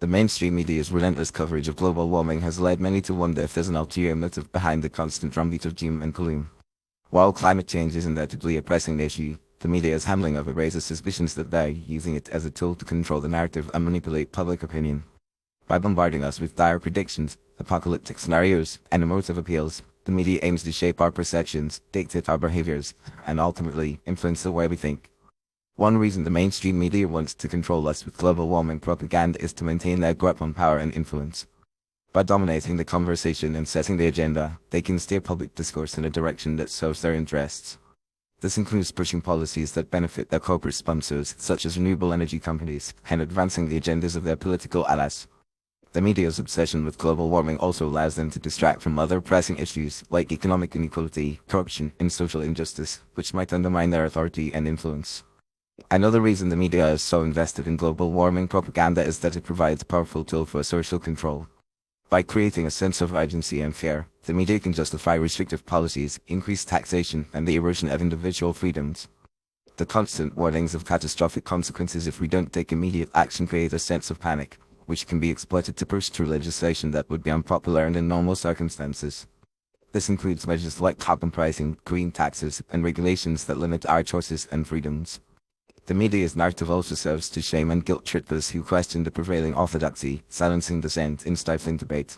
The mainstream media's relentless coverage of global warming has led many to wonder if there's an ulterior motive behind the constant drumbeat of doom and gloom. While climate change is undoubtedly a pressing issue, the media's handling of it raises suspicions that they're using it as a tool to control the narrative and manipulate public opinion. By bombarding us with dire predictions, apocalyptic scenarios, and emotive appeals, the media aims to shape our perceptions, dictate our behaviors, and ultimately influence the way we think. One reason the mainstream media wants to control us with global warming propaganda is to maintain their grip on power and influence. By dominating the conversation and setting the agenda, they can steer public discourse in a direction that serves their interests. This includes pushing policies that benefit their corporate sponsors, such as renewable energy companies, and advancing the agendas of their political allies. The media's obsession with global warming also allows them to distract from other pressing issues like economic inequality, corruption, and social injustice, which might undermine their authority and influence. Another reason the media is so invested in global warming propaganda is that it provides a powerful tool for social control. By creating a sense of urgency and fear, the media can justify restrictive policies, increased taxation, and the erosion of individual freedoms. The constant warnings of catastrophic consequences if we don't take immediate action create a sense of panic, which can be exploited to push through legislation that would be unpopular in normal circumstances. This includes measures like carbon pricing, green taxes, and regulations that limit our choices and freedoms. The media's narrative also serves to shame and guilt-trip those who question the prevailing orthodoxy, silencing dissent and stifling debate.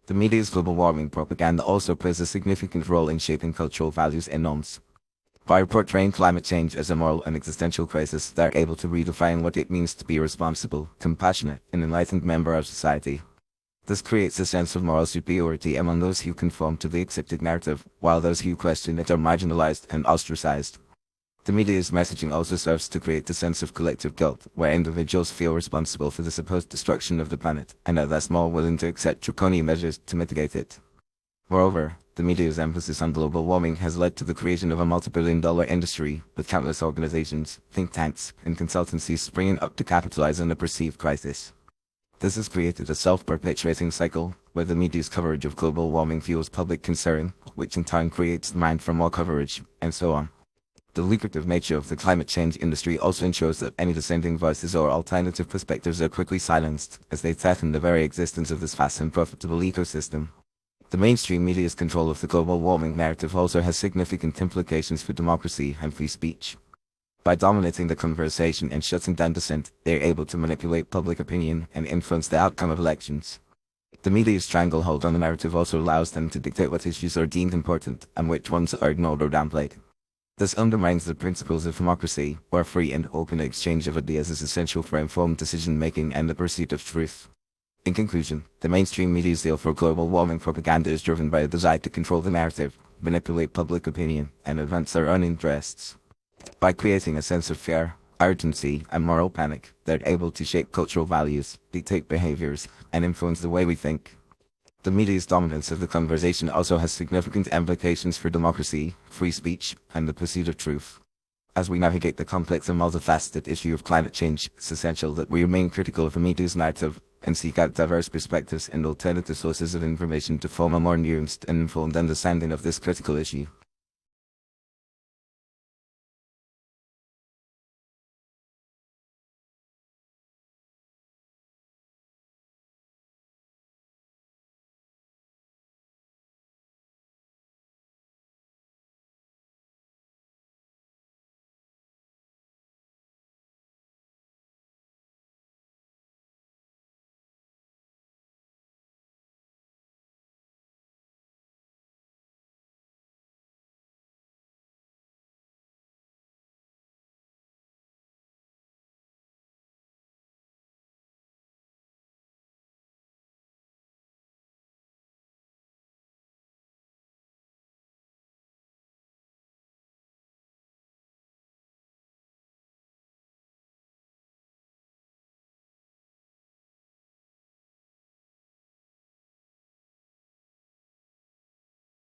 The media's global warming propaganda also plays a significant role in shaping cultural values and norms. By portraying climate change as a moral and existential crisis, they're able to redefine what it means to be a responsible, compassionate, and enlightened member of society. This creates a sense of moral superiority among those who conform to the accepted narrative, while those who question it are marginalized and ostracized. The media's messaging also serves to create a sense of collective guilt, where individuals feel responsible for the supposed destruction of the planet, and are thus more willing to accept draconian measures to mitigate it. Moreover, the media's emphasis on global warming has led to the creation of a multi-billion-dollar industry, with countless organizations, think tanks, and consultancies springing up to capitalize on the perceived crisis. This has created a self-perpetuating cycle, where the media's coverage of global warming fuels public concern, which in turn creates demand for more coverage, and so on. The lucrative nature of the climate change industry also ensures that any dissenting voices or alternative perspectives are quickly silenced, as they threaten the very existence of this vast and profitable ecosystem. The mainstream media's control of the global warming narrative also has significant implications for democracy and free speech. By dominating the conversation and shutting down dissent, they are able to manipulate public opinion and influence the outcome of elections. The media's stranglehold on the narrative also allows them to dictate what issues are deemed important and which ones are ignored or downplayed. This undermines the principles of democracy, where free and open exchange of ideas is essential for informed decision-making and the pursuit of truth. In conclusion, the mainstream media's zeal for global warming propaganda is driven by a desire to control the narrative, manipulate public opinion, and advance their own interests. By creating a sense of fear, urgency, and moral panic, they're able to shape cultural values, dictate behaviors, and influence the way we think. The media's dominance of the conversation also has significant implications for democracy, free speech, and the pursuit of truth. As we navigate the complex and multifaceted issue of climate change, it's essential that we remain critical of the media's narrative and seek out diverse perspectives and alternative sources of information to form a more nuanced and informed understanding of this critical issue.